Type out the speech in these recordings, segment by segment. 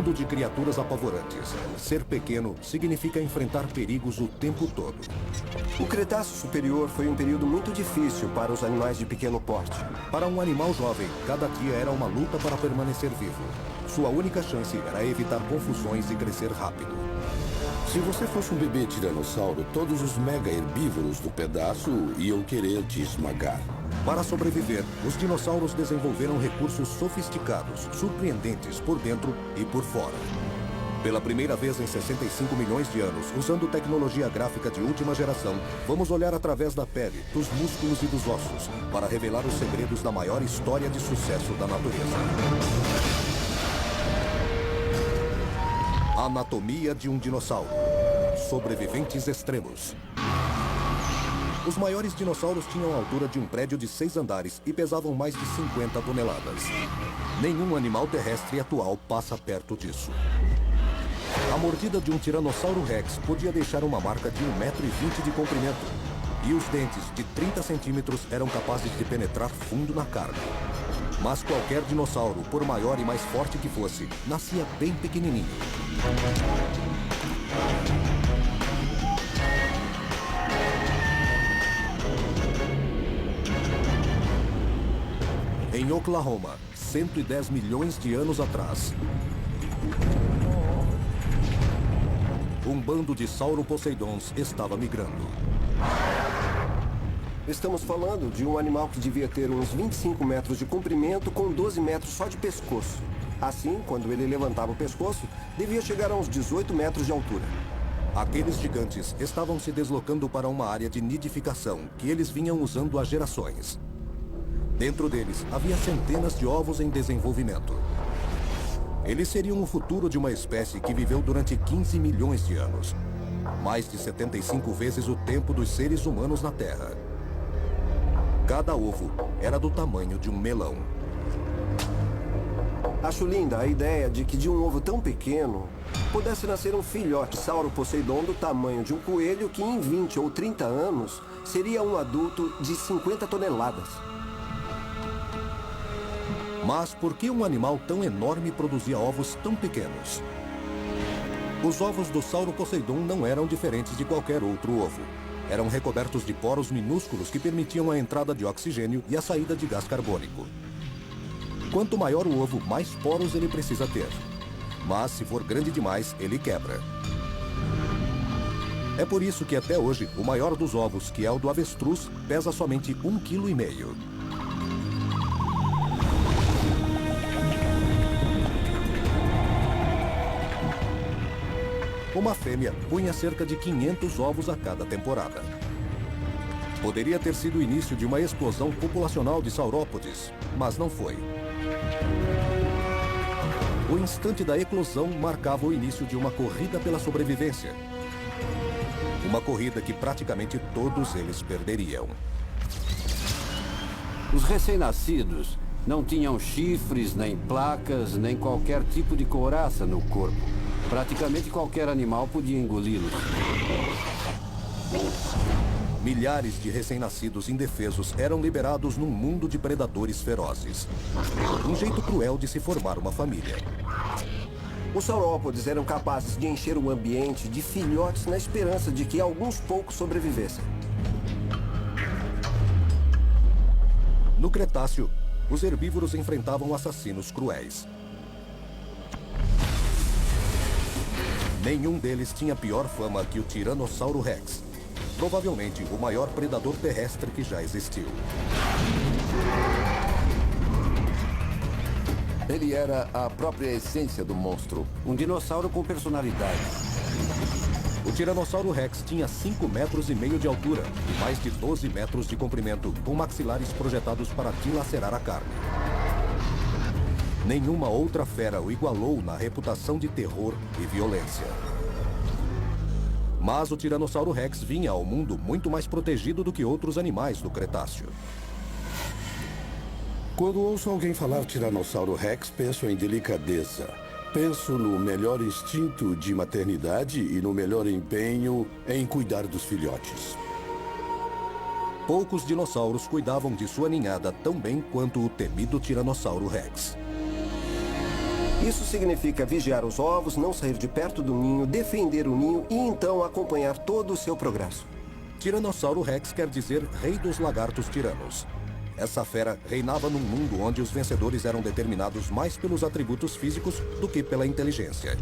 mundo de criaturas apavorantes, ser pequeno significa enfrentar perigos o tempo todo. O Cretáceo Superior foi um período muito difícil para os animais de pequeno porte. Para um animal jovem, cada dia era uma luta para permanecer vivo. Sua única chance era evitar confusões e crescer rápido. Se você fosse um bebê tiranossauro, todos os mega herbívoros do pedaço iam querer te esmagar. Para sobreviver, os dinossauros desenvolveram recursos sofisticados, surpreendentes por dentro e por fora. Pela primeira vez em 65 milhões de anos, usando tecnologia gráfica de última geração, vamos olhar através da pele, dos músculos e dos ossos, para revelar os segredos da maior história de sucesso da natureza. Anatomia de um dinossauro. Sobreviventes extremos. Os maiores dinossauros tinham a altura de um prédio de 6 andares e pesavam mais de 50 toneladas. Nenhum animal terrestre atual passa perto disso. A mordida de um Tiranossauro Rex podia deixar uma marca de 1,20 m de comprimento. E os dentes de 30 centímetros eram capazes de penetrar fundo na carne. Mas qualquer dinossauro, por maior e mais forte que fosse, nascia bem pequenininho. Em Oklahoma, 110 milhões de anos atrás, um bando de sauroposeidons estava migrando. Estamos falando de um animal que devia ter uns 25 metros de comprimento com 12 metros só de pescoço. Assim, quando ele levantava o pescoço, devia chegar a uns 18 metros de altura. Aqueles gigantes estavam se deslocando para uma área de nidificação que eles vinham usando há gerações. Dentro deles, havia centenas de ovos em desenvolvimento. Eles seriam o futuro de uma espécie que viveu durante 15 milhões de anos. Mais de 75 vezes o tempo dos seres humanos na Terra. Cada ovo era do tamanho de um melão. Acho linda a ideia de que de um ovo tão pequeno pudesse nascer um filhote sauroposeidon do tamanho de um coelho que em 20 ou 30 anos seria um adulto de 50 toneladas. Mas por que um animal tão enorme produzia ovos tão pequenos? Os ovos do Sauroposeidon não eram diferentes de qualquer outro ovo. Eram recobertos de poros minúsculos que permitiam a entrada de oxigênio e a saída de gás carbônico. Quanto maior o ovo, mais poros ele precisa ter. Mas se for grande demais, ele quebra. É por isso que até hoje, o maior dos ovos, que é o do avestruz, pesa somente 1,5 kg. Uma fêmea punha cerca de 500 ovos a cada temporada. Poderia ter sido o início de uma explosão populacional de saurópodes, mas não foi. O instante da eclosão marcava o início de uma corrida pela sobrevivência. Uma corrida que praticamente todos eles perderiam. Os recém-nascidos não tinham chifres, nem placas, nem qualquer tipo de couraça no corpo. Praticamente qualquer animal podia engoli-los. Milhares de recém-nascidos indefesos eram liberados num mundo de predadores ferozes. Um jeito cruel de se formar uma família. Os saurópodes eram capazes de encher o ambiente de filhotes na esperança de que alguns poucos sobrevivessem. No Cretáceo, os herbívoros enfrentavam assassinos cruéis. Nenhum deles tinha pior fama que o Tiranossauro Rex. Provavelmente o maior predador terrestre que já existiu. Ele era a própria essência do monstro. Um dinossauro com personalidade. O Tiranossauro Rex tinha 5,5 metros de altura e mais de 12 metros de comprimento, com maxilares projetados para dilacerar a carne. Nenhuma outra fera o igualou na reputação de terror e violência. Mas o Tiranossauro Rex vinha ao mundo muito mais protegido do que outros animais do Cretáceo. Quando ouço alguém falar Tiranossauro Rex, penso em delicadeza. Penso no melhor instinto de maternidade e no melhor empenho em cuidar dos filhotes. Poucos dinossauros cuidavam de sua ninhada tão bem quanto o temido Tiranossauro Rex. Isso significa vigiar os ovos, não sair de perto do ninho, defender o ninho e então acompanhar todo o seu progresso. Tiranossauro Rex quer dizer Rei dos Lagartos Tiranos. Essa fera reinava num mundo onde os vencedores eram determinados mais pelos atributos físicos do que pela inteligência.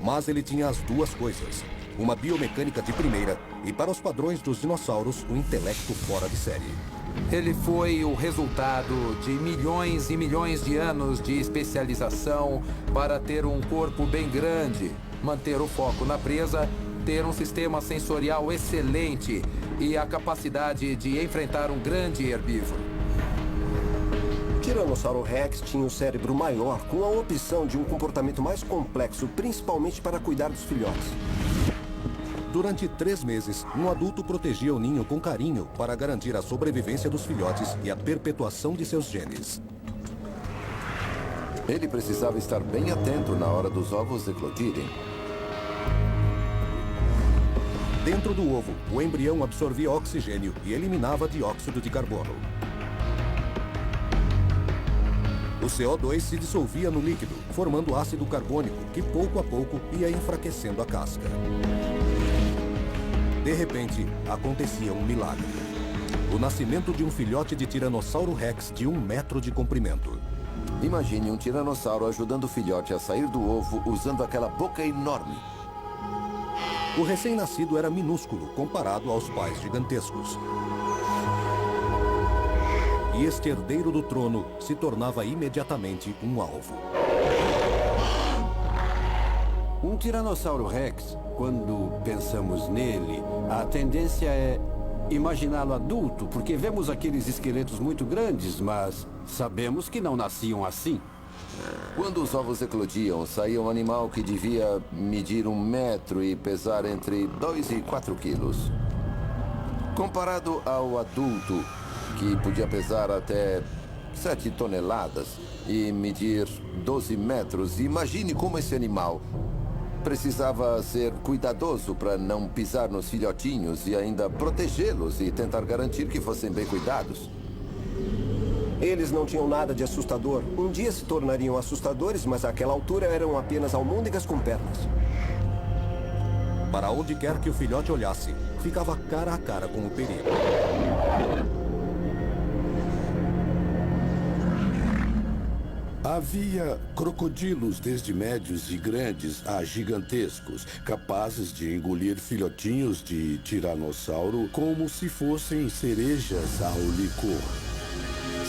Mas ele tinha as duas coisas. Uma biomecânica de primeira e, para os padrões dos dinossauros, um intelecto fora de série. Ele foi o resultado de milhões e milhões de anos de especialização para ter um corpo bem grande, manter o foco na presa, ter um sistema sensorial excelente e a capacidade de enfrentar um grande herbívoro. Tiranossauro Rex tinha o cérebro maior, com a opção de um comportamento mais complexo, principalmente para cuidar dos filhotes. Durante 3 meses, um adulto protegia o ninho com carinho para garantir a sobrevivência dos filhotes e a perpetuação de seus genes. Ele precisava estar bem atento na hora dos ovos eclodirem. Dentro do ovo, o embrião absorvia oxigênio e eliminava dióxido de carbono. O CO2 se dissolvia no líquido, formando ácido carbônico, que pouco a pouco ia enfraquecendo a casca. De repente, acontecia um milagre. O nascimento de um filhote de Tiranossauro Rex de 1 metro de comprimento. Imagine um tiranossauro ajudando o filhote a sair do ovo usando aquela boca enorme. O recém-nascido era minúsculo comparado aos pais gigantescos. E este herdeiro do trono se tornava imediatamente um alvo. Um Tiranossauro Rex, quando pensamos nele, a tendência é imaginá-lo adulto, porque vemos aqueles esqueletos muito grandes, mas sabemos que não nasciam assim. Quando os ovos eclodiam, saía um animal que devia medir 1 metro e pesar entre 2 e 4 quilos. Comparado ao adulto, que podia pesar até 7 toneladas e medir 12 metros, imagine como esse animal precisava ser cuidadoso para não pisar nos filhotinhos e ainda protegê-los e tentar garantir que fossem bem cuidados. Eles não tinham nada de assustador. Um dia se tornariam assustadores, mas àquela altura eram apenas almôndegas com pernas. Para onde quer que o filhote olhasse, ficava cara a cara com o perigo. Havia crocodilos desde médios e grandes a gigantescos, capazes de engolir filhotinhos de tiranossauro como se fossem cerejas ao licor.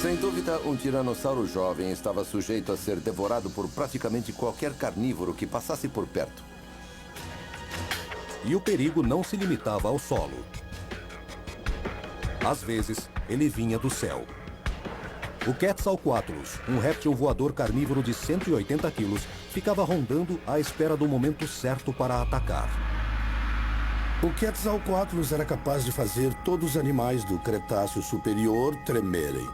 Sem dúvida, um tiranossauro jovem estava sujeito a ser devorado por praticamente qualquer carnívoro que passasse por perto. E o perigo não se limitava ao solo. Às vezes, ele vinha do céu. O Quetzalcoatlus, um réptil voador carnívoro de 180 quilos, ficava rondando à espera do momento certo para atacar. O Quetzalcoatlus era capaz de fazer todos os animais do Cretáceo Superior tremerem.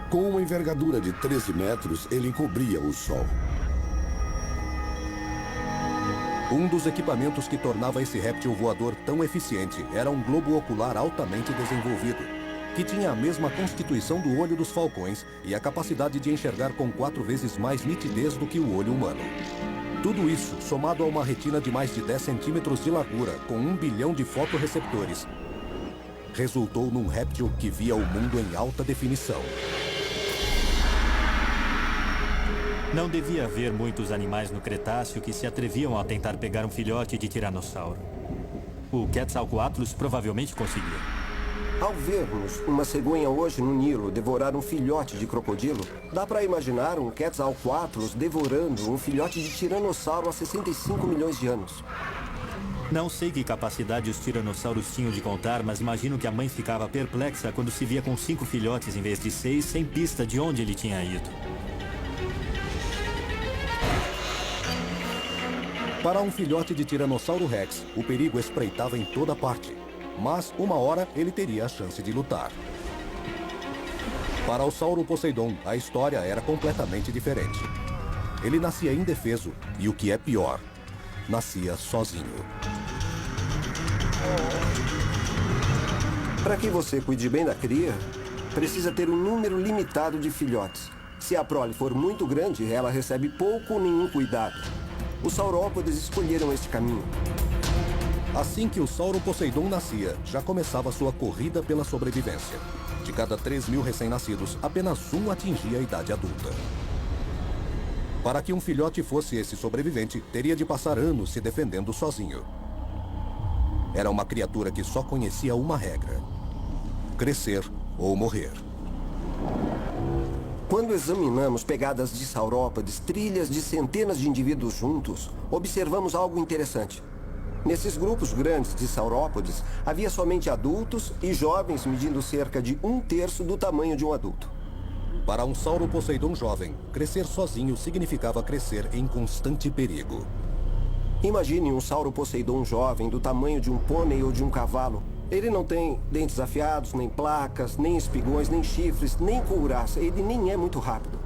Com uma envergadura de 13 metros, ele encobria o Sol. Um dos equipamentos que tornava esse réptil voador tão eficiente era um globo ocular altamente desenvolvido, que tinha a mesma constituição do olho dos falcões e a capacidade de enxergar com 4 vezes mais nitidez do que o olho humano. Tudo isso, somado a uma retina de mais de 10 centímetros de largura, com 1 bilhão de fotorreceptores, resultou num réptil que via o mundo em alta definição. Não devia haver muitos animais no Cretáceo que se atreviam a tentar pegar um filhote de tiranossauro. O Quetzalcoatlus provavelmente conseguia. Ao vermos uma cegonha hoje no Nilo devorar um filhote de crocodilo, dá para imaginar um Quetzalcoatlus devorando um filhote de tiranossauro há 65 milhões de anos. Não sei que capacidade os tiranossauros tinham de contar, mas imagino que a mãe ficava perplexa quando se via com 5 filhotes em vez de 6, sem pista de onde ele tinha ido. Para um filhote de Tiranossauro Rex, o perigo espreitava em toda parte. Mas, uma hora, ele teria a chance de lutar. Para o Sauro Poseidon, a história era completamente diferente. Ele nascia indefeso e, o que é pior, nascia sozinho. Para que você cuide bem da cria, precisa ter um número limitado de filhotes. Se a prole for muito grande, ela recebe pouco ou nenhum cuidado. Os saurópodes escolheram este caminho. Assim que o Sauro Poseidon nascia, já começava sua corrida pela sobrevivência. De cada 3.000 recém-nascidos, apenas um atingia a idade adulta. Para que um filhote fosse esse sobrevivente, teria de passar anos se defendendo sozinho. Era uma criatura que só conhecia uma regra: crescer ou morrer. Quando examinamos pegadas de saurópodes, trilhas de centenas de indivíduos juntos, observamos algo interessante. Nesses grupos grandes de saurópodes, havia somente adultos e jovens medindo cerca de 1/3 do tamanho de um adulto. Para um Sauro Poseidon jovem, crescer sozinho significava crescer em constante perigo. Imagine um Sauro Poseidon jovem do tamanho de um pônei ou de um cavalo. Ele não tem dentes afiados, nem placas, nem espigões, nem chifres, nem couraça. Ele nem é muito rápido.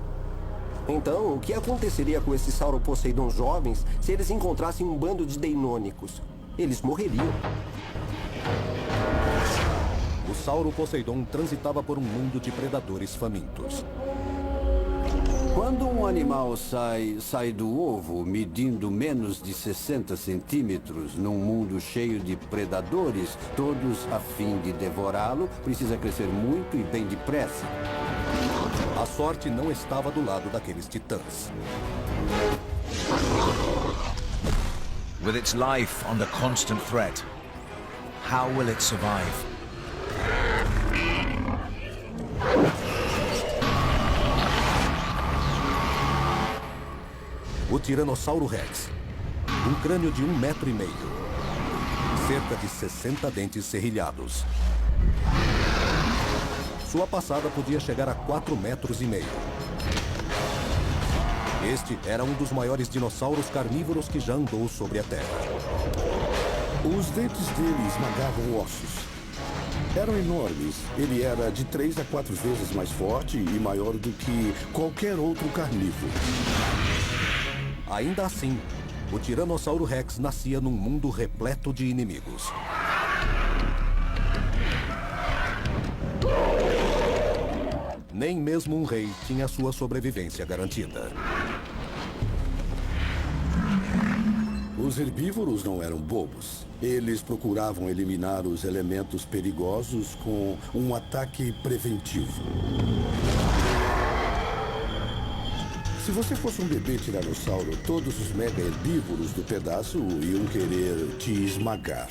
Então, o que aconteceria com esses Sauro Poseidon jovens se eles encontrassem um bando de deinônicos? Eles morreriam. O Sauro Poseidon transitava por um mundo de predadores famintos. Quando um animal sai do ovo medindo menos de 60 centímetros num mundo cheio de predadores, todos a fim de devorá-lo, precisa crescer muito e bem depressa. A sorte não estava do lado daqueles titãs. With its life under constant threat, how will it survive? O Tiranossauro Rex. Um crânio de 1,5 metro. Cerca de 60 dentes serrilhados. Sua passada podia chegar a 4,5 metros. Este era um dos maiores dinossauros carnívoros que já andou sobre a Terra. Os dentes dele esmagavam ossos. Eram enormes. Ele era de 3 a 4 vezes mais forte e maior do que qualquer outro carnívoro. Ainda assim, o Tiranossauro Rex nascia num mundo repleto de inimigos. Nem mesmo um rei tinha sua sobrevivência garantida. Os herbívoros não eram bobos. Eles procuravam eliminar os elementos perigosos com um ataque preventivo. Se você fosse um bebê tiranossauro, todos os mega herbívoros do pedaço iam querer te esmagar.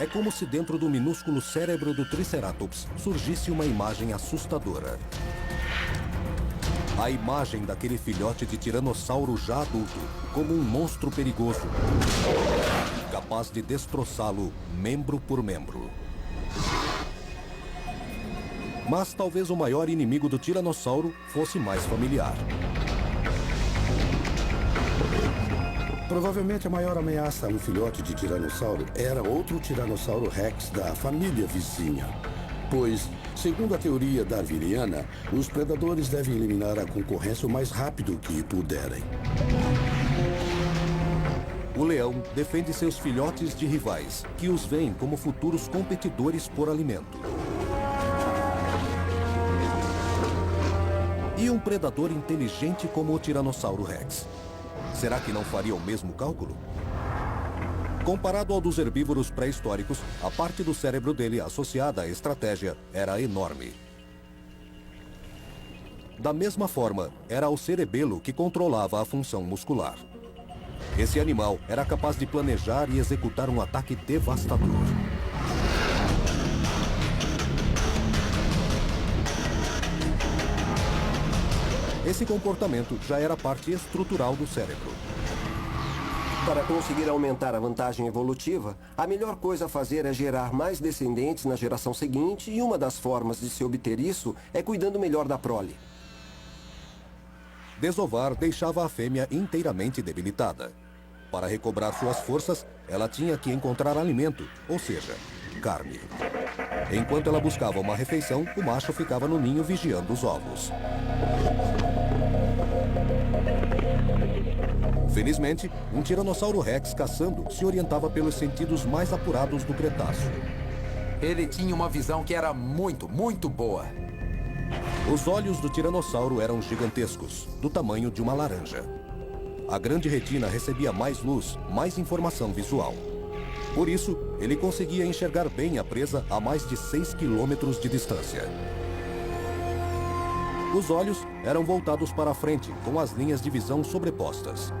É como se dentro do minúsculo cérebro do Triceratops surgisse uma imagem assustadora. A imagem daquele filhote de tiranossauro já adulto, como um monstro perigoso, capaz de destroçá-lo membro por membro. Mas talvez o maior inimigo do tiranossauro fosse mais familiar. Provavelmente a maior ameaça a um filhote de tiranossauro era outro Tiranossauro Rex da família vizinha. Pois, segundo a teoria darwiniana, os predadores devem eliminar a concorrência o mais rápido que puderem. O leão defende seus filhotes de rivais, que os veem como futuros competidores por alimento. E um predador inteligente como o Tiranossauro Rex. Será que não faria o mesmo cálculo? Comparado ao dos herbívoros pré-históricos, a parte do cérebro dele associada à estratégia era enorme. Da mesma forma, era o cerebelo que controlava a função muscular. Esse animal era capaz de planejar e executar um ataque devastador. Esse comportamento já era parte estrutural do cérebro. Para conseguir aumentar a vantagem evolutiva, a melhor coisa a fazer é gerar mais descendentes na geração seguinte, e uma das formas de se obter isso é cuidando melhor da prole. Desovar deixava a fêmea inteiramente debilitada. Para recobrar suas forças, ela tinha que encontrar alimento, ou seja, carne. Enquanto ela buscava uma refeição, o macho ficava no ninho vigiando os ovos. Felizmente, um Tiranossauro Rex caçando se orientava pelos sentidos mais apurados do Cretáceo. Ele tinha uma visão que era muito, muito boa. Os olhos do tiranossauro eram gigantescos, do tamanho de uma laranja. A grande retina recebia mais luz, mais informação visual. Por isso, ele conseguia enxergar bem a presa a mais de 6 quilômetros de distância. Os olhos eram voltados para a frente, com as linhas de visão sobrepostas.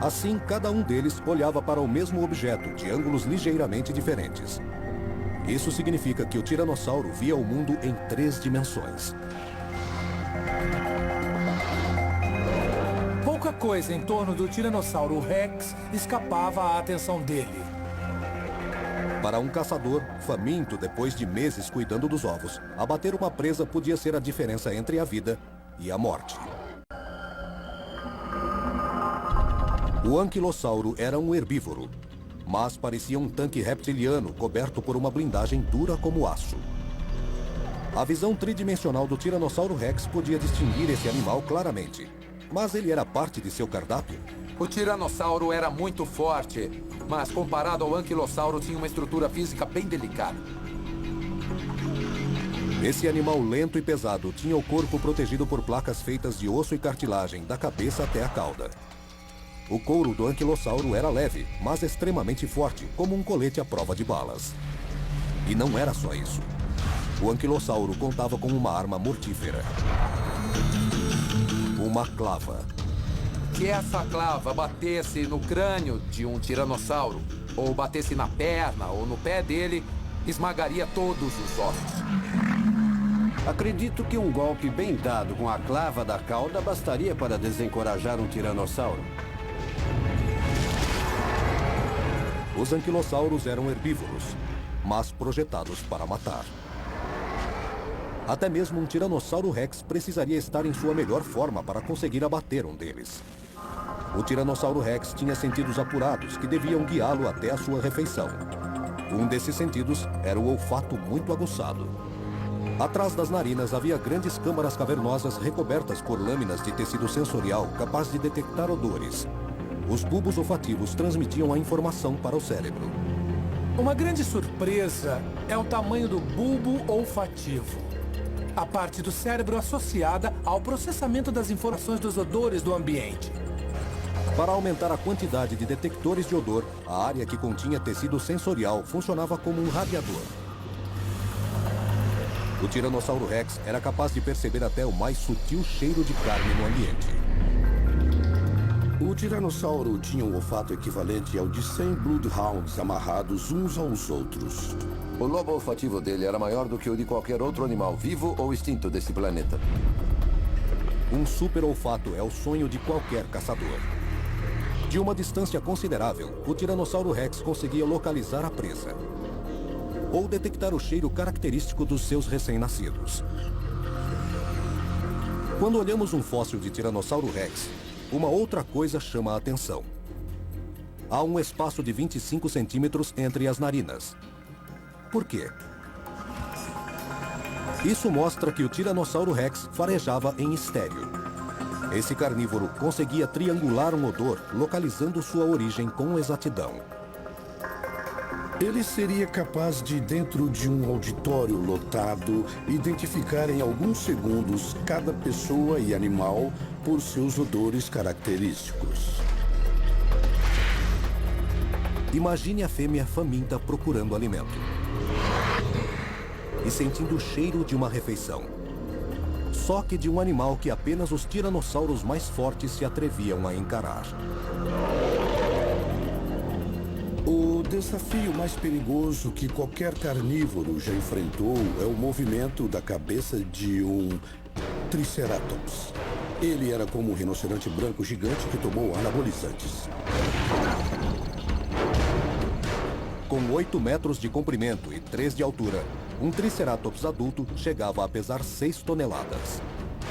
Assim, cada um deles olhava para o mesmo objeto, de ângulos ligeiramente diferentes. Isso significa que o tiranossauro via o mundo em 3 dimensões. Pouca coisa em torno do Tiranossauro Rex escapava à atenção dele. Para um caçador, faminto depois de meses cuidando dos ovos, abater uma presa podia ser a diferença entre a vida e a morte. O anquilossauro era um herbívoro, mas parecia um tanque reptiliano coberto por uma blindagem dura como aço. A visão tridimensional do Tiranossauro Rex podia distinguir esse animal claramente, mas ele era parte de seu cardápio. O tiranossauro era muito forte, mas comparado ao anquilossauro tinha uma estrutura física bem delicada. Esse animal lento e pesado tinha o corpo protegido por placas feitas de osso e cartilagem, da cabeça até a cauda. O couro do anquilossauro era leve, mas extremamente forte, como um colete à prova de balas. E não era só isso. O anquilossauro contava com uma arma mortífera. Uma clava. Se essa clava batesse no crânio de um tiranossauro, ou batesse na perna ou no pé dele, esmagaria todos os ossos. Acredito que um golpe bem dado com a clava da cauda bastaria para desencorajar um tiranossauro. Os anquilossauros eram herbívoros, mas projetados para matar. Até mesmo um Tiranossauro Rex precisaria estar em sua melhor forma para conseguir abater um deles. O Tiranossauro Rex tinha sentidos apurados que deviam guiá-lo até a sua refeição. Um desses sentidos era o olfato muito aguçado. Atrás das narinas havia grandes câmaras cavernosas recobertas por lâminas de tecido sensorial capaz de detectar odores. Os bulbos olfativos transmitiam a informação para o cérebro. Uma grande surpresa é o tamanho do bulbo olfativo. A parte do cérebro associada ao processamento das informações dos odores do ambiente. Para aumentar a quantidade de detectores de odor, a área que continha tecido sensorial funcionava como um radiador. O Tiranossauro Rex era capaz de perceber até o mais sutil cheiro de carne no ambiente. O tiranossauro tinha um olfato equivalente ao de 100 bloodhounds amarrados uns aos outros. O lobo olfativo dele era maior do que o de qualquer outro animal vivo ou extinto desse planeta. Um super olfato é o sonho de qualquer caçador. De uma distância considerável, o Tiranossauro Rex conseguia localizar a presa. Ou detectar o cheiro característico dos seus recém-nascidos. Quando olhamos um fóssil de Tiranossauro Rex, uma outra coisa chama a atenção. Há um espaço de 25 centímetros entre as narinas. Por quê? Isso mostra que o Tiranossauro Rex farejava em estéreo. Esse carnívoro conseguia triangular um odor, localizando sua origem com exatidão. Ele seria capaz de, dentro de um auditório lotado, identificar em alguns segundos cada pessoa e animal por seus odores característicos. Imagine a fêmea faminta procurando alimento e sentindo o cheiro de uma refeição. Só que de um animal que apenas os tiranossauros mais fortes se atreviam a encarar. O desafio mais perigoso que qualquer carnívoro já enfrentou é o movimento da cabeça de um Triceratops. Ele era como um rinoceronte branco gigante que tomou anabolizantes. Com 8 metros de comprimento e 3 de altura, um Triceratops adulto chegava a pesar 6 toneladas.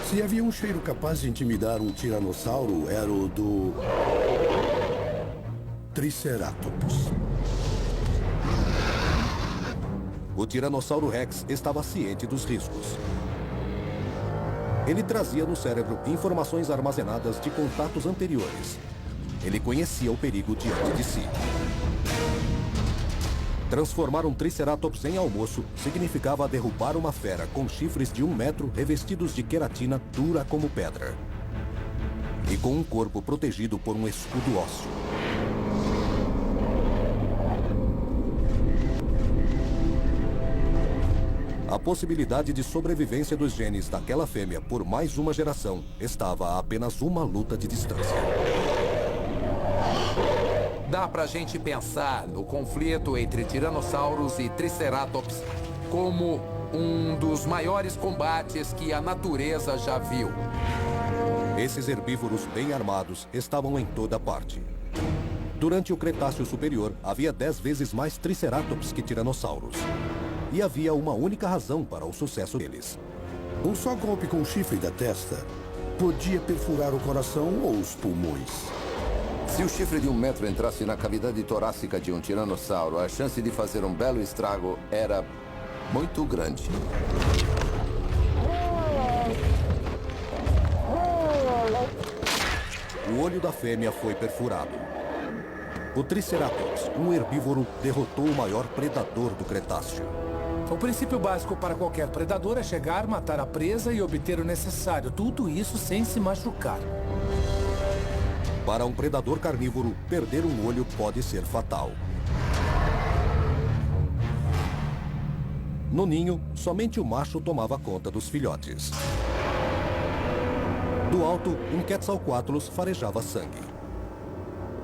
Se havia um cheiro capaz de intimidar um tiranossauro, era o do Triceratops. O Tiranossauro Rex estava ciente dos riscos. Ele trazia no cérebro informações armazenadas de contatos anteriores. Ele conhecia o perigo diante de si. Transformar um Triceratops em almoço significava derrubar uma fera com chifres de 1 metro revestidos de queratina dura como pedra. E com um corpo protegido por um escudo ósseo. A possibilidade de sobrevivência dos genes daquela fêmea por mais uma geração estava a apenas uma luta de distância. Dá pra gente pensar no conflito entre tiranossauros e triceratops como um dos maiores combates que a natureza já viu. Esses herbívoros bem armados estavam em toda parte. Durante o Cretáceo Superior, havia 10 vezes mais triceratops que tiranossauros. E havia uma única razão para o sucesso deles. Um só golpe com o chifre da testa podia perfurar o coração ou os pulmões. Se o chifre de 1 metro entrasse na cavidade torácica de um tiranossauro, a chance de fazer um belo estrago era muito grande. O olho da fêmea foi perfurado. O Triceratops, um herbívoro, derrotou o maior predador do Cretáceo. O princípio básico para qualquer predador é chegar, matar a presa e obter o necessário. Tudo isso sem se machucar. Para um predador carnívoro, perder um olho pode ser fatal. No ninho, somente o macho tomava conta dos filhotes. Do alto, um Quetzalcoatlus farejava sangue.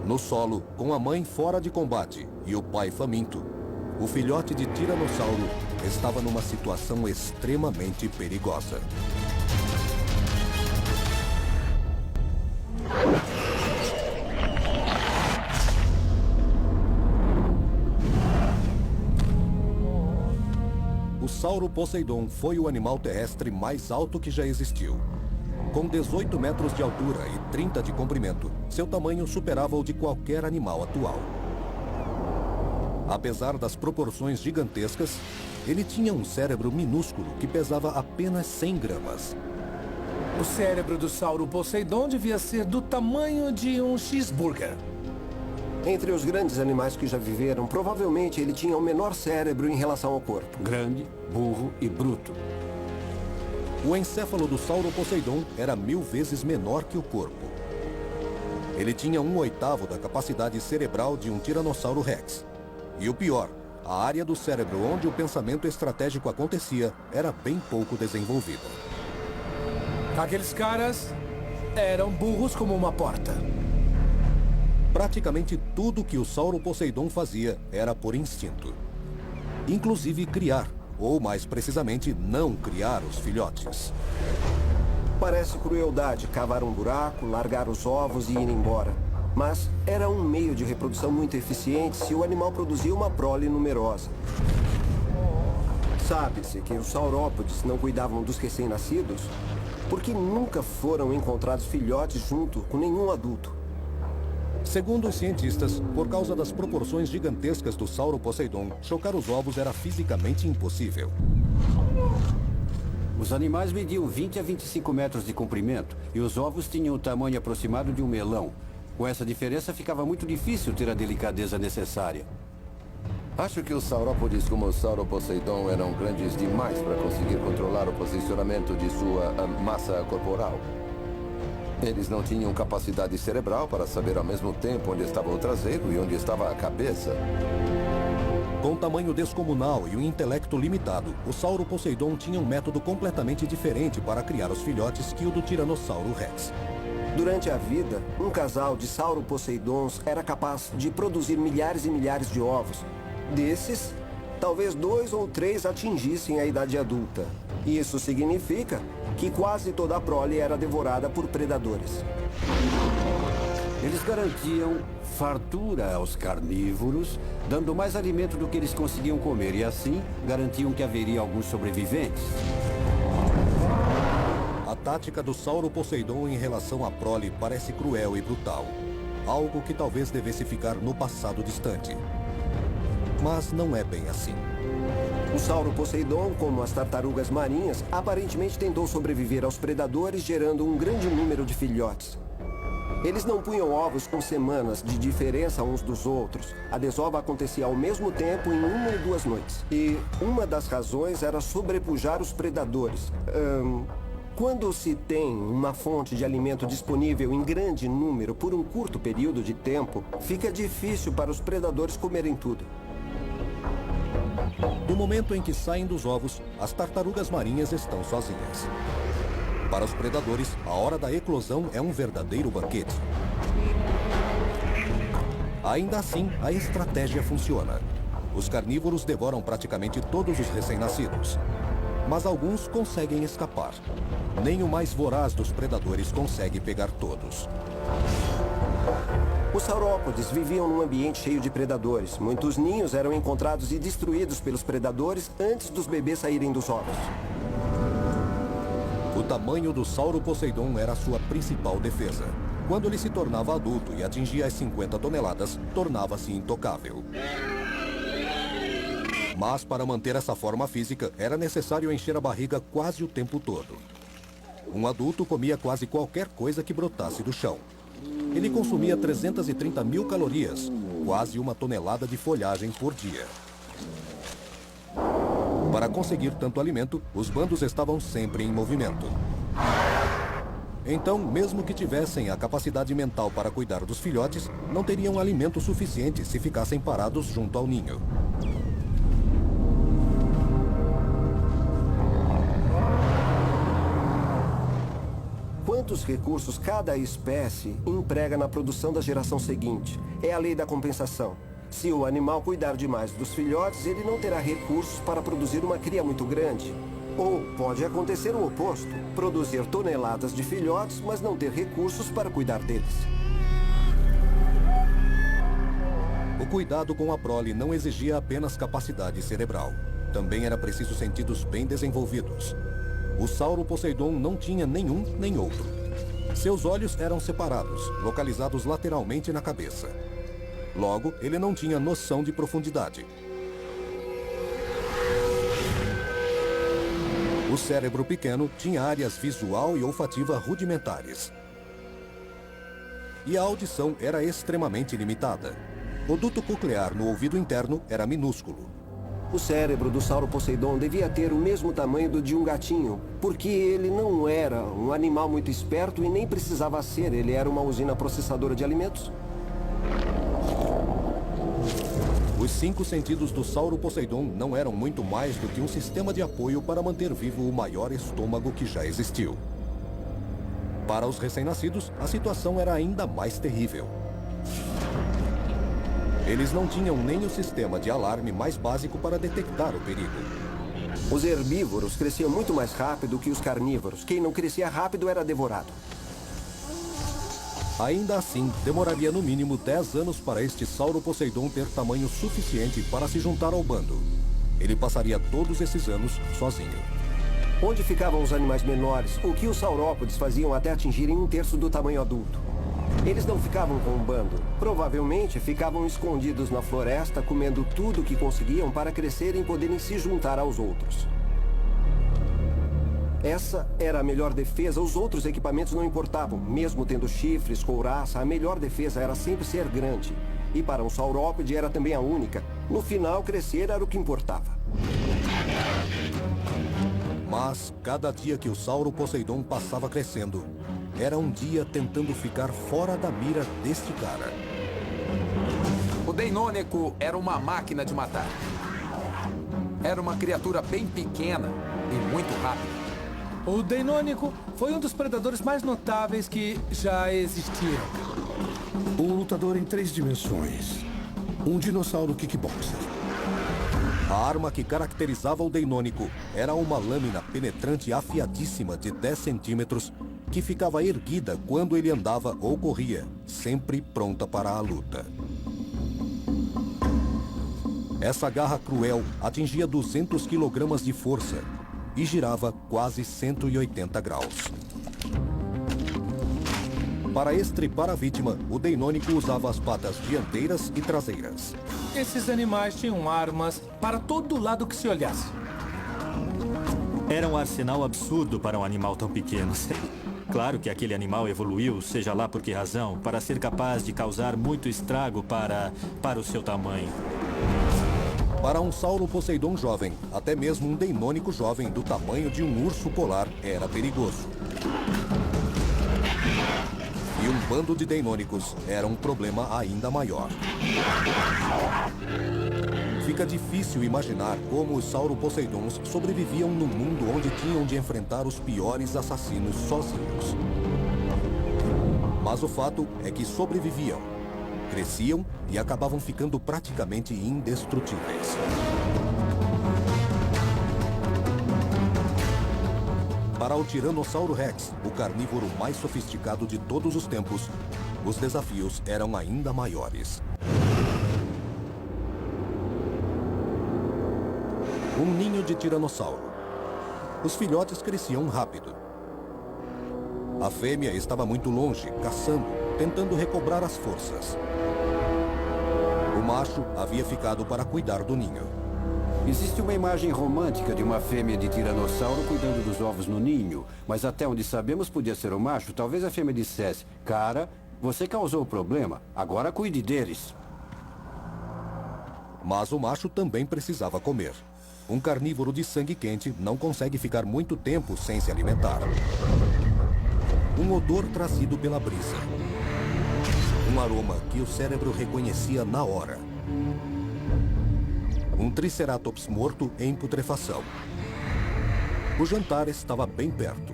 No solo, com a mãe fora de combate e o pai faminto, o filhote de tiranossauro estava numa situação extremamente perigosa. O Sauro Poseidon foi o animal terrestre mais alto que já existiu. Com 18 metros de altura e 30 de comprimento, seu tamanho superava o de qualquer animal atual. Apesar das proporções gigantescas, ele tinha um cérebro minúsculo que pesava apenas 100 gramas. O cérebro do Sauro Poseidon devia ser do tamanho de um cheeseburger. Entre os grandes animais que já viveram, provavelmente ele tinha o menor cérebro em relação ao corpo. Grande, burro e bruto. O encéfalo do Sauro Poseidon era 1000 vezes menor que o corpo. Ele tinha 1/8 da capacidade cerebral de um Tiranossauro Rex. E o pior, a área do cérebro onde o pensamento estratégico acontecia era bem pouco desenvolvida. Aqueles caras eram burros como uma porta. Praticamente tudo que o Sauro Poseidon fazia era por instinto. Inclusive criar, ou mais precisamente, não criar os filhotes. Parece crueldade cavar um buraco, largar os ovos e ir embora. Mas era um meio de reprodução muito eficiente se o animal produzia uma prole numerosa. Sabe-se que os saurópodes não cuidavam dos recém-nascidos porque nunca foram encontrados filhotes junto com nenhum adulto. Segundo os cientistas, por causa das proporções gigantescas do Sauro Poseidon, chocar os ovos era fisicamente impossível. Os animais mediam 20 a 25 metros de comprimento e os ovos tinham o tamanho aproximado de um melão. Com essa diferença, ficava muito difícil ter a delicadeza necessária. Acho que os saurópodes como o Sauro Poseidon eram grandes demais para conseguir controlar o posicionamento de sua massa corporal. Eles não tinham capacidade cerebral para saber ao mesmo tempo onde estava o traseiro e onde estava a cabeça. Com tamanho descomunal e um intelecto limitado, o Sauro Poseidon tinha um método completamente diferente para criar os filhotes que o do Tiranossauro Rex. Durante a vida, um casal de Sauro Poseidons era capaz de produzir milhares e milhares de ovos. Desses, talvez 2 ou 3 atingissem a idade adulta. Isso significa que quase toda a prole era devorada por predadores. Eles garantiam fartura aos carnívoros, dando mais alimento do que eles conseguiam comer, e assim garantiam que haveria alguns sobreviventes. A tática do Sauro Poseidon em relação à prole parece cruel e brutal. Algo que talvez devesse ficar no passado distante. Mas não é bem assim. O Sauro Poseidon, como as tartarugas marinhas, aparentemente tentou sobreviver aos predadores, gerando um grande número de filhotes. Eles não punham ovos com semanas de diferença uns dos outros. A desova acontecia ao mesmo tempo em 1 ou 2 noites. E uma das razões era sobrepujar os predadores. Quando se tem uma fonte de alimento disponível em grande número por um curto período de tempo, fica difícil para os predadores comerem tudo. No momento em que saem dos ovos, as tartarugas marinhas estão sozinhas. Para os predadores, a hora da eclosão é um verdadeiro banquete. Ainda assim, a estratégia funciona. Os carnívoros devoram praticamente todos os recém-nascidos. Mas alguns conseguem escapar. Nem o mais voraz dos predadores consegue pegar todos. Os saurópodes viviam num ambiente cheio de predadores. Muitos ninhos eram encontrados e destruídos pelos predadores antes dos bebês saírem dos ovos. O tamanho do Sauro Poseidon era sua principal defesa. Quando ele se tornava adulto e atingia as 50 toneladas, tornava-se intocável. Mas para manter essa forma física, era necessário encher a barriga quase o tempo todo. Um adulto comia quase qualquer coisa que brotasse do chão. Ele consumia 330 mil calorias, quase 1 tonelada de folhagem por dia. Para conseguir tanto alimento, os bandos estavam sempre em movimento. Então, mesmo que tivessem a capacidade mental para cuidar dos filhotes, não teriam alimento suficiente se ficassem parados junto ao ninho. Quantos recursos cada espécie emprega na produção da geração seguinte? É a lei da compensação. Se o animal cuidar demais dos filhotes, ele não terá recursos para produzir uma cria muito grande. Ou pode acontecer o oposto, produzir toneladas de filhotes, mas não ter recursos para cuidar deles. O cuidado com a prole não exigia apenas capacidade cerebral. Também era preciso sentidos bem desenvolvidos. O Sauro Poseidon não tinha nenhum nem outro. Seus olhos eram separados, localizados lateralmente na cabeça. Logo, ele não tinha noção de profundidade. O cérebro pequeno tinha áreas visual e olfativa rudimentares. E a audição era extremamente limitada. O duto coclear no ouvido interno era minúsculo. O cérebro do Sauro Poseidon devia ter o mesmo tamanho do de um gatinho, porque ele não era um animal muito esperto e nem precisava ser. Ele era uma usina processadora de alimentos. Os 5 sentidos do Sauro Poseidon não eram muito mais do que um sistema de apoio para manter vivo o maior estômago que já existiu. Para os recém-nascidos, a situação era ainda mais terrível. Eles não tinham nem o sistema de alarme mais básico para detectar o perigo. Os herbívoros cresciam muito mais rápido que os carnívoros. Quem não crescia rápido era devorado. Ainda assim, demoraria no mínimo 10 anos para este Sauro Poseidon ter tamanho suficiente para se juntar ao bando. Ele passaria todos esses anos sozinho. Onde ficavam os animais menores? O que os saurópodes faziam até atingirem 1/3 do tamanho adulto? Eles não ficavam com um bando. Provavelmente ficavam escondidos na floresta, comendo tudo o que conseguiam para crescerem e poderem se juntar aos outros. Essa era a melhor defesa. Os outros equipamentos não importavam. Mesmo tendo chifres, couraça, a melhor defesa era sempre ser grande. E para um saurópode era também a única. No final, crescer era o que importava. Mas, cada dia que o Sauro Poseidon passava crescendo, era um dia tentando ficar fora da mira deste cara. O Deinônico era uma máquina de matar. Era uma criatura bem pequena e muito rápida. O Deinônico foi um dos predadores mais notáveis que já existiram. Um lutador em 3 dimensões. Um dinossauro kickboxer. A arma que caracterizava o Deinônico era uma lâmina penetrante afiadíssima de 10 centímetros que ficava erguida quando ele andava ou corria, sempre pronta para a luta. Essa garra cruel atingia 200 quilogramas de força e girava quase 180 graus. Para estripar a vítima, o Deinônico usava as patas dianteiras e traseiras. Esses animais tinham armas para todo lado que se olhasse. Era um arsenal absurdo para um animal tão pequeno. Claro que aquele animal evoluiu, seja lá por que razão, para ser capaz de causar muito estrago para o seu tamanho. Para um Sauroposeidon jovem, até mesmo um Deinônico jovem do tamanho de um urso polar era perigoso. E um bando de Deinônicos era um problema ainda maior. Fica difícil imaginar como os Sauroposeidons sobreviviam num mundo onde tinham de enfrentar os piores assassinos sozinhos. Mas o fato é que sobreviviam, cresciam e acabavam ficando praticamente indestrutíveis. Para o Tiranossauro Rex, o carnívoro mais sofisticado de todos os tempos, os desafios eram ainda maiores. Um ninho de tiranossauro. Os filhotes cresciam rápido. A fêmea estava muito longe, caçando, tentando recobrar as forças. O macho havia ficado para cuidar do ninho. Existe uma imagem romântica de uma fêmea de tiranossauro cuidando dos ovos no ninho. Mas até onde sabemos podia ser o macho. Talvez a fêmea dissesse: cara, você causou o problema, agora cuide deles. Mas o macho também precisava comer. Um carnívoro de sangue quente não consegue ficar muito tempo sem se alimentar. Um odor trazido pela brisa. Um aroma que o cérebro reconhecia na hora. Um Triceratops morto em putrefação. O jantar estava bem perto.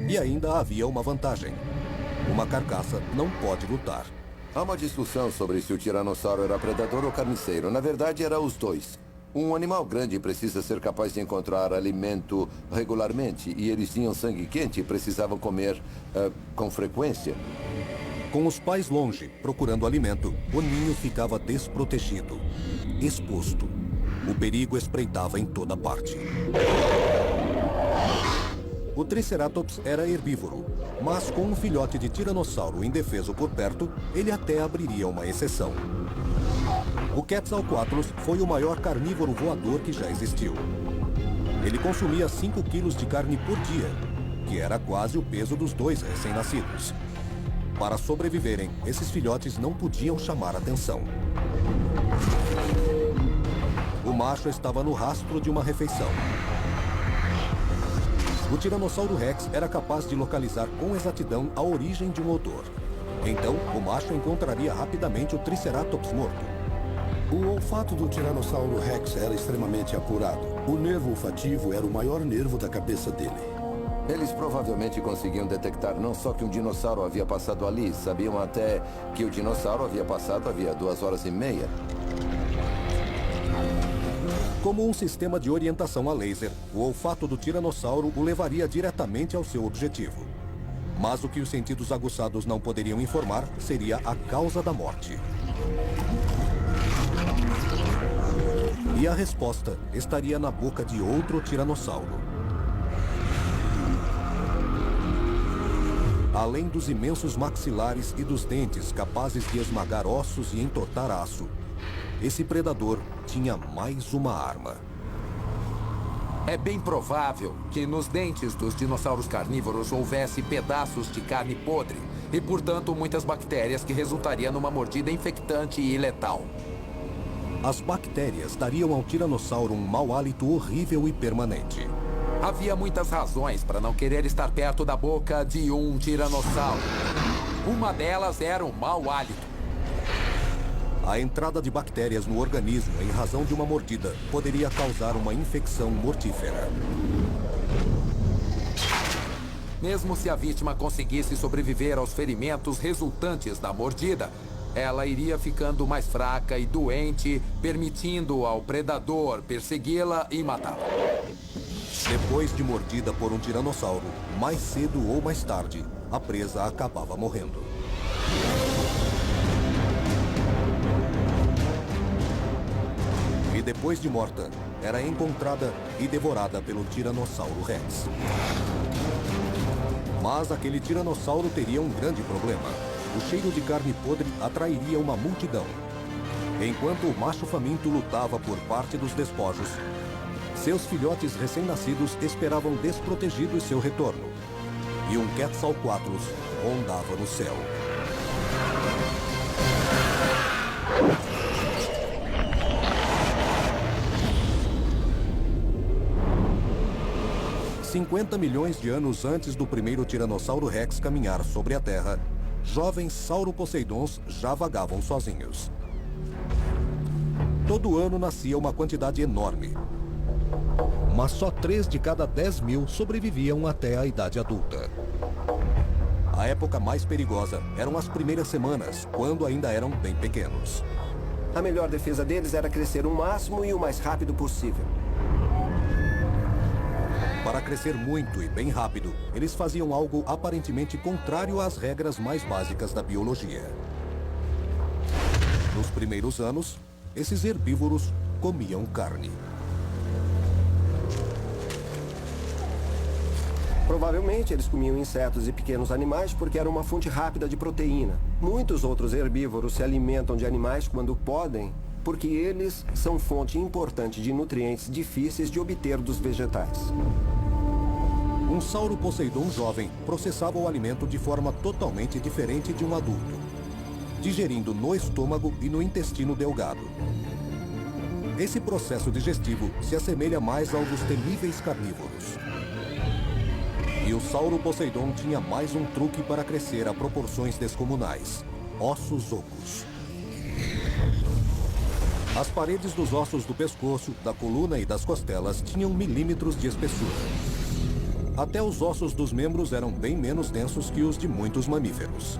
E ainda havia uma vantagem. Uma carcaça não pode lutar. Há uma discussão sobre se o tiranossauro era predador ou carniceiro. Na verdade, era os dois. Um animal grande precisa ser capaz de encontrar alimento regularmente, e eles tinham sangue quente e precisavam comer com frequência. Com os pais longe, procurando alimento, o ninho ficava desprotegido, exposto. O perigo espreitava em toda parte. O Triceratops era herbívoro, mas com um filhote de tiranossauro indefeso por perto, ele até abriria uma exceção. O Quetzalcoatlus foi o maior carnívoro voador que já existiu. Ele consumia 5 quilos de carne por dia, que era quase o peso dos 2 recém-nascidos. Para sobreviverem, esses filhotes não podiam chamar atenção. O macho estava no rastro de uma refeição. O Tiranossauro Rex era capaz de localizar com exatidão a origem de um odor. Então, o macho encontraria rapidamente o Triceratops morto. O olfato do Tiranossauro Rex era extremamente apurado. O nervo olfativo era o maior nervo da cabeça dele. Eles provavelmente conseguiam detectar não só que um dinossauro havia passado ali, sabiam até que o dinossauro havia passado havia 2h30. Como um sistema de orientação a laser, o olfato do tiranossauro o levaria diretamente ao seu objetivo. Mas o que os sentidos aguçados não poderiam informar seria a causa da morte. E a resposta estaria na boca de outro tiranossauro. Além dos imensos maxilares e dos dentes capazes de esmagar ossos e entortar aço, esse predador tinha mais uma arma. É bem provável que nos dentes dos dinossauros carnívoros houvesse pedaços de carne podre e, portanto, muitas bactérias que resultariam numa mordida infectante e letal. As bactérias dariam ao tiranossauro um mau hálito horrível e permanente. Havia muitas razões para não querer estar perto da boca de um tiranossauro. Uma delas era o mau hálito. A entrada de bactérias no organismo em razão de uma mordida poderia causar uma infecção mortífera. Mesmo se a vítima conseguisse sobreviver aos ferimentos resultantes da mordida, ela iria ficando mais fraca e doente, permitindo ao predador persegui-la e matá-la. Depois de mordida por um tiranossauro, mais cedo ou mais tarde, a presa acabava morrendo. E depois de morta, era encontrada e devorada pelo Tiranossauro Rex. Mas aquele tiranossauro teria um grande problema. O cheiro de carne podre atrairia uma multidão. Enquanto o macho faminto lutava por parte dos despojos, seus filhotes recém-nascidos esperavam desprotegidos seu retorno. e um Quetzalcoatlus rondava no céu. $50 milhões de anos antes do primeiro Tiranossauro Rex caminhar sobre a Terra, jovens sauroposeidons já vagavam sozinhos. Todo ano nascia uma quantidade enorme. Mas só 3 de cada 10 mil sobreviviam até a idade adulta. A época mais perigosa eram as primeiras semanas, quando ainda eram bem pequenos. A melhor defesa deles era crescer o máximo e o mais rápido possível. Para crescer muito e bem rápido, eles faziam algo aparentemente contrário às regras mais básicas da biologia. Nos primeiros anos, esses herbívoros comiam carne. Provavelmente eles comiam insetos e pequenos animais porque era uma fonte rápida de proteína. Muitos outros herbívoros se alimentam de animais quando podem, porque eles são fonte importante de nutrientes difíceis de obter dos vegetais. Um sauroposeidon jovem processava o alimento de forma totalmente diferente de um adulto, digerindo no estômago e no intestino delgado. Esse processo digestivo se assemelha mais ao dos temíveis carnívoros. E o sauroposeidon tinha mais um truque para crescer a proporções descomunais: ossos ocos. As paredes dos ossos do pescoço, da coluna e das costelas tinham milímetros de espessura. Até os ossos dos membros eram bem menos densos que os de muitos mamíferos.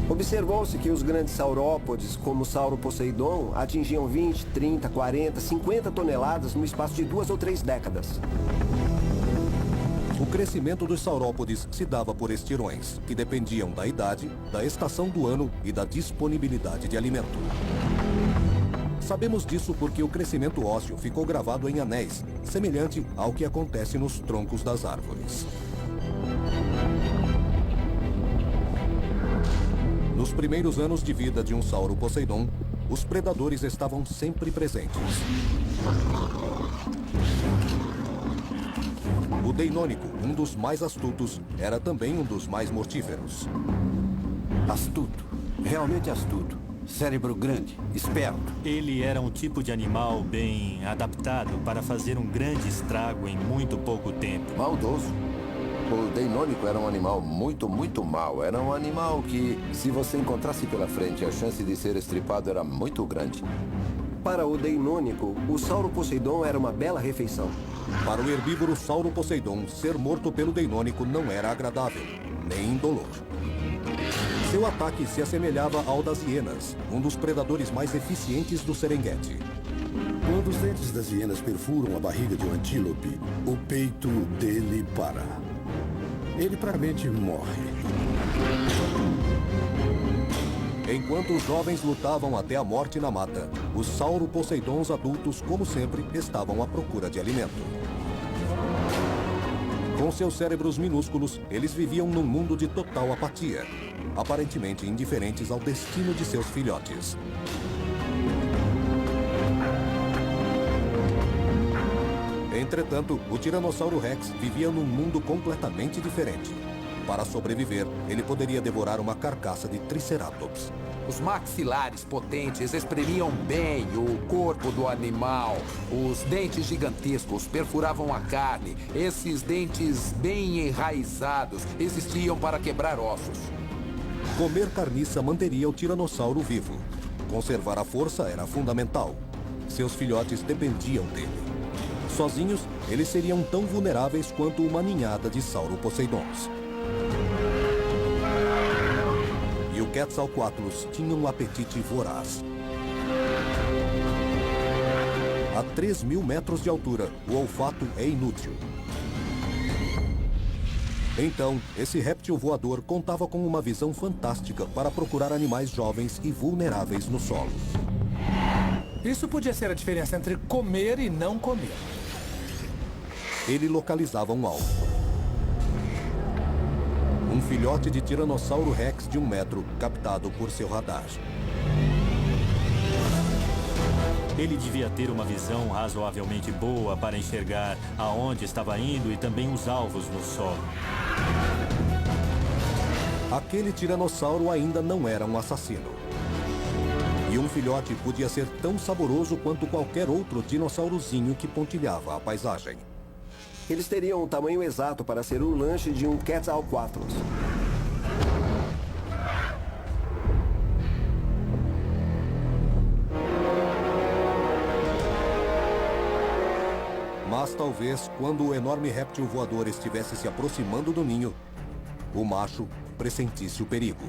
Observou-se que os grandes saurópodes, como o sauroposeidon, atingiam 20, 30, 40, 50 toneladas no espaço de 2 ou 3 décadas. O crescimento dos saurópodes se dava por estirões, que dependiam da idade, da estação do ano e da disponibilidade de alimento. Sabemos disso porque o crescimento ósseo ficou gravado em anéis, semelhante ao que acontece nos troncos das árvores. Nos primeiros anos de vida de um sauroposeidon, os predadores estavam sempre presentes. O deinônico, um dos mais astutos, era também um dos mais mortíferos. Astuto. Realmente astuto. Cérebro grande, esperto. Ele era um tipo de animal bem adaptado para fazer um grande estrago em muito pouco tempo. Maldoso. O deinônico era um animal muito mau. Era um animal que, se você encontrasse pela frente, a chance de ser estripado era muito grande. Para o deinônico, o sauroposeidon era uma bela refeição. Para o herbívoro sauroposeidon, ser morto pelo deinônico não era agradável, nem indolor. Seu ataque se assemelhava ao das hienas, um dos predadores mais eficientes do Serengeti. Quando os dentes das hienas perfuram a barriga de um antílope, o peito dele para. Ele praticamente morre. Enquanto os jovens lutavam até a morte na mata, os sauroposeidons adultos, como sempre, estavam à procura de alimento. Com seus cérebros minúsculos, eles viviam num mundo de total apatia, aparentemente indiferentes ao destino de seus filhotes. Entretanto, o Tiranossauro Rex vivia num mundo completamente diferente. Para sobreviver, ele poderia devorar uma carcaça de Triceratops. Os maxilares potentes espremiam bem o corpo do animal. Os dentes gigantescos perfuravam a carne. Esses dentes bem enraizados existiam para quebrar ossos. Comer carniça manteria o tiranossauro vivo. Conservar a força era fundamental. Seus filhotes dependiam dele. Sozinhos, eles seriam tão vulneráveis quanto uma ninhada de sauroposeidons. E o Quetzalcoatlus tinha um apetite voraz. A 3.000 metros de altura, o olfato é inútil. Então, esse réptil voador contava com uma visão fantástica para procurar animais jovens e vulneráveis no solo. Isso podia ser a diferença entre comer e não comer. Ele localizava um alvo. Um filhote de Tiranossauro Rex de 1 metro, captado por seu radar. Ele devia ter uma visão razoavelmente boa para enxergar aonde estava indo e também os alvos no solo. Aquele tiranossauro ainda não era um assassino. E um filhote podia ser tão saboroso quanto qualquer outro dinossaurozinho que pontilhava a paisagem. Eles teriam o tamanho exato para ser um lanche de um Quetzalcoatlus. Mas talvez, quando o enorme réptil voador estivesse se aproximando do ninho, o macho pressentisse o perigo.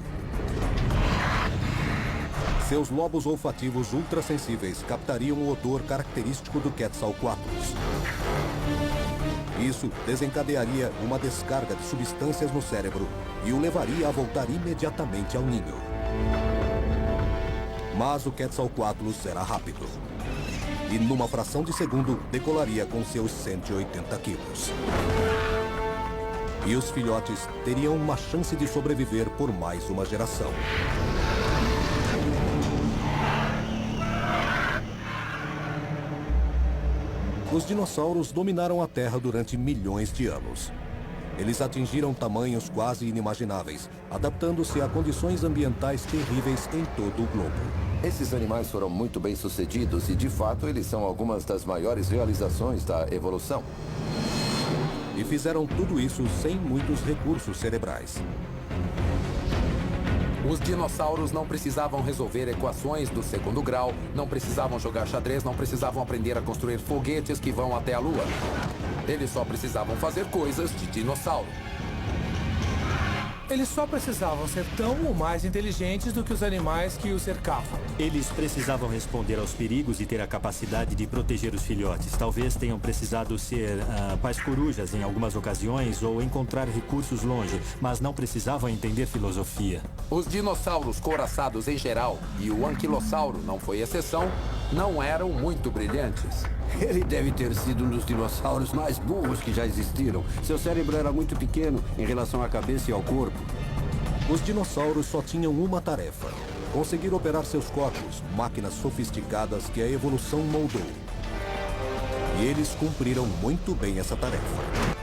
Seus lobos olfativos ultrassensíveis captariam o odor característico do Quetzalcoatlus. Isso desencadearia uma descarga de substâncias no cérebro e o levaria a voltar imediatamente ao ninho. Mas o Quetzalcoatlus era rápido. E numa fração de segundo, decolaria com seus 180 quilos. E os filhotes teriam uma chance de sobreviver por mais uma geração. Os dinossauros dominaram a Terra durante milhões de anos. Eles atingiram tamanhos quase inimagináveis, adaptando-se a condições ambientais terríveis em todo o globo. Esses animais foram muito bem sucedidos e, de fato, eles são algumas das maiores realizações da evolução. E fizeram tudo isso sem muitos recursos cerebrais. Os dinossauros não precisavam resolver equações do segundo grau, não precisavam jogar xadrez, não precisavam aprender a construir foguetes que vão até a Lua. Eles só precisavam fazer coisas de dinossauro. Eles só precisavam ser tão ou mais inteligentes do que os animais que os cercavam. Eles precisavam responder aos perigos e ter a capacidade de proteger os filhotes. Talvez tenham precisado ser pais corujas em algumas ocasiões ou encontrar recursos longe, mas não precisavam entender filosofia. Os dinossauros couraçados em geral, e o anquilossauro não foi exceção, não eram muito brilhantes. Ele deve ter sido um dos dinossauros mais burros que já existiram. Seu cérebro era muito pequeno em relação à cabeça e ao corpo. Os dinossauros só tinham uma tarefa: conseguir operar seus corpos, máquinas sofisticadas que a evolução moldou. E eles cumpriram muito bem essa tarefa.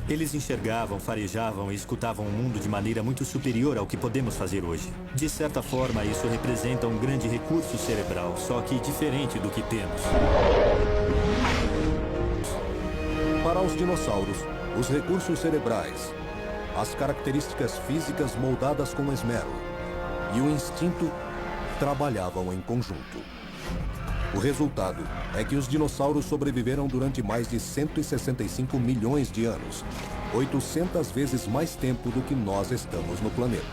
Eles enxergavam, farejavam e escutavam o mundo de maneira muito superior ao que podemos fazer hoje. De certa forma, isso representa um grande recurso cerebral, só que diferente do que temos. Para os dinossauros, os recursos cerebrais, as características físicas moldadas com esmero e o instinto trabalhavam em conjunto. O resultado é que os dinossauros sobreviveram durante mais de 165 milhões de anos, 800 vezes mais tempo do que nós estamos no planeta.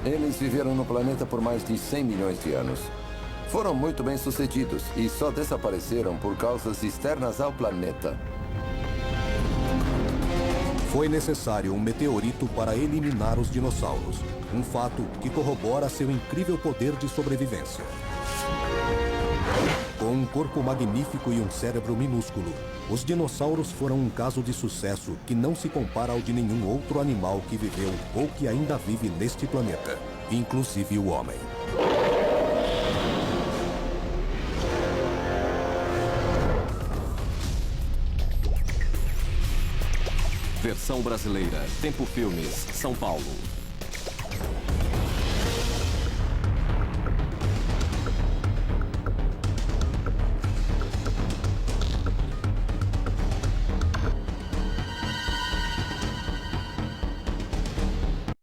Eles viveram no planeta por mais de 100 milhões de anos. Foram muito bem sucedidos e só desapareceram por causas externas ao planeta. Foi necessário um meteorito para eliminar os dinossauros, um fato que corrobora seu incrível poder de sobrevivência. Com um corpo magnífico e um cérebro minúsculo, os dinossauros foram um caso de sucesso que não se compara ao de nenhum outro animal que viveu ou que ainda vive neste planeta, inclusive o homem. Versão brasileira. Tempo Filmes, São Paulo.